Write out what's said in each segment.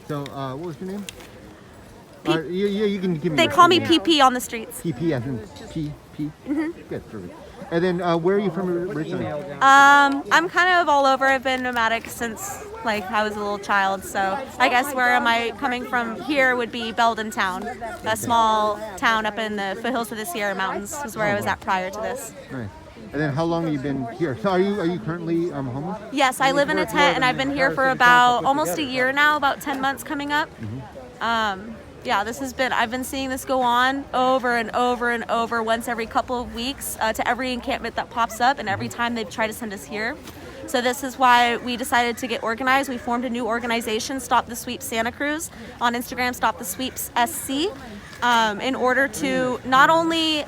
So, what was your name? You can give me. They call me PP on the streets. PP as in P. Good, perfect. And then, where are you from originally? I'm kind of all over. I've been nomadic since like I was a little child. So I guess where am I coming from here would be Belden Town, a small town up in the foothills of the Sierra Mountains. Was where I was at prior to this. Nice. And then, how long have you been here? So, are you currently homeless? Yes, I live in a tent, and I've been here for about almost a year now, about 10 months coming up. Yeah, I've been seeing this go on over and over and over once every couple of weeks to every encampment that pops up, and every time they try to send us here. So this is why we decided to get organized. We formed a new organization, Stop the Sweeps Santa Cruz, on Instagram, Stop the Sweeps SC, in order to not only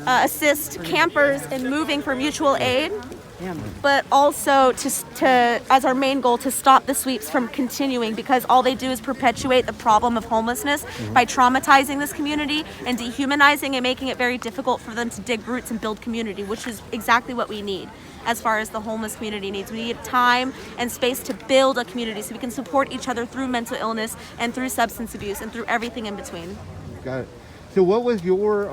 assist campers in moving for mutual aid, but also to as our main goal to stop the sweeps from continuing, because all they do is perpetuate the problem of homelessness by traumatizing this community and dehumanizing and making it very difficult for them to dig roots and build community, which is exactly what we need as far as the homeless community needs. We need time and space to build a community so we can support each other through mental illness and through substance abuse and through everything in between. Got it. So what was your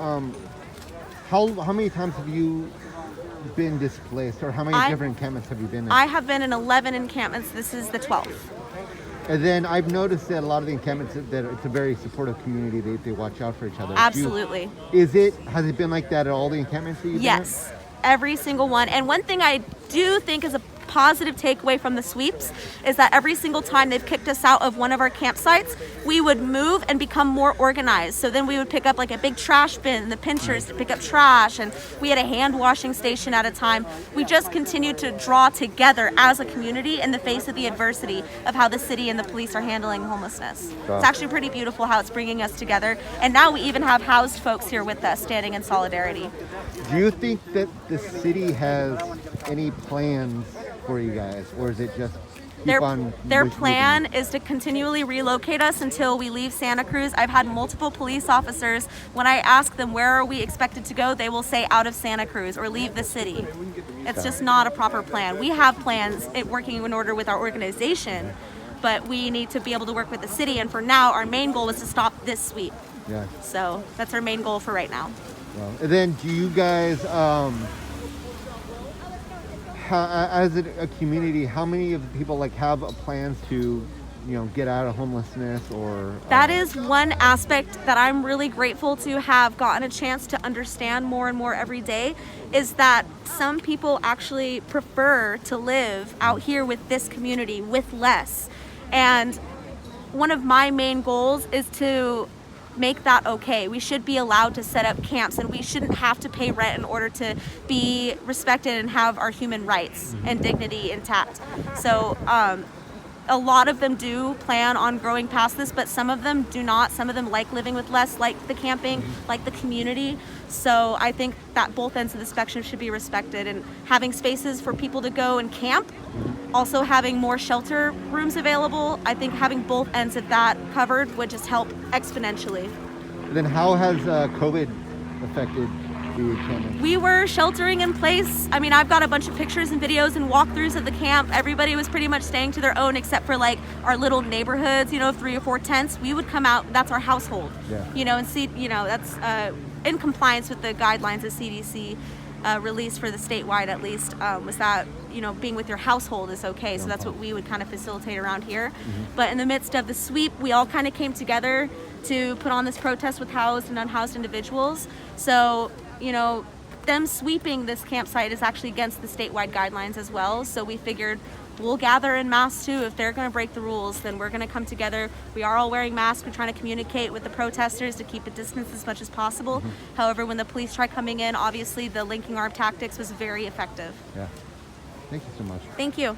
how many times have you been displaced, or how many different encampments have you been in? I have been in 11 encampments. This is the 12th. And then I've noticed that a lot of the encampments, that it's a very supportive community. They watch out for each other. Absolutely. Has it been like that at all the encampments that you've been at? Yes, every single one. And one thing I do think is a positive takeaway from the sweeps is that every single time they've kicked us out of one of our campsites, we would move and become more organized. So then we would pick up like a big trash bin and the pinchers to pick up trash, and we had a hand washing station at a time. We just continued to draw together as a community in the face of the adversity of how the city and the police are handling homelessness. It's actually pretty beautiful how it's bringing us together, and now we even have housed folks here with us standing in solidarity. Do you think that the city has any plans for you guys, or is it just their plan is to continually relocate us until we leave Santa Cruz? I've had multiple police officers, when I ask them where are we expected to go, they will say out of Santa Cruz or leave the city. It's just not a proper plan. We have plans working in order with our organization, but we need to be able to work with the city, and for now our main goal is to stop this sweep. Yeah. So that's our main goal for right now. Well, and then do you guys as a community, how many of the people have plans to, get out of homelessness, or? That is one aspect that I'm really grateful to have gotten a chance to understand more and more every day, is that some people actually prefer to live out here with this community with less. And one of my main goals is to make that okay. We should be allowed to set up camps, and we shouldn't have to pay rent in order to be respected and have our human rights and dignity intact. So a lot of them do plan on growing past this, but some of them do not. Some of them like living with less, like the camping, like the community. So I think that both ends of the spectrum should be respected, and having spaces for people to go and camp, also having more shelter rooms available. I think having both ends of that covered would just help exponentially. Then how has COVID affected the encampment? We were sheltering in place. I mean, I've got a bunch of pictures and videos and walkthroughs of the camp. Everybody was pretty much staying to their own, except for our little neighborhoods, 3 or 4 tents. We would come out, that's our household. Yeah. And see, that's in compliance with the guidelines the CDC released for the statewide, at least, was that being with your household is okay. So that's what we would kind of facilitate around here. But in the midst of the sweep, we all kind of came together to put on this protest with housed and unhoused individuals. So them sweeping this campsite is actually against the statewide guidelines as well. So we figured we'll gather in mass too. If they're going to break the rules, then we're going to come together. We are all wearing masks. We're trying to communicate with the protesters to keep a distance as much as possible. However, when the police tried coming in, obviously the linking arm tactics was very effective. Yeah. Thank you so much. Thank you.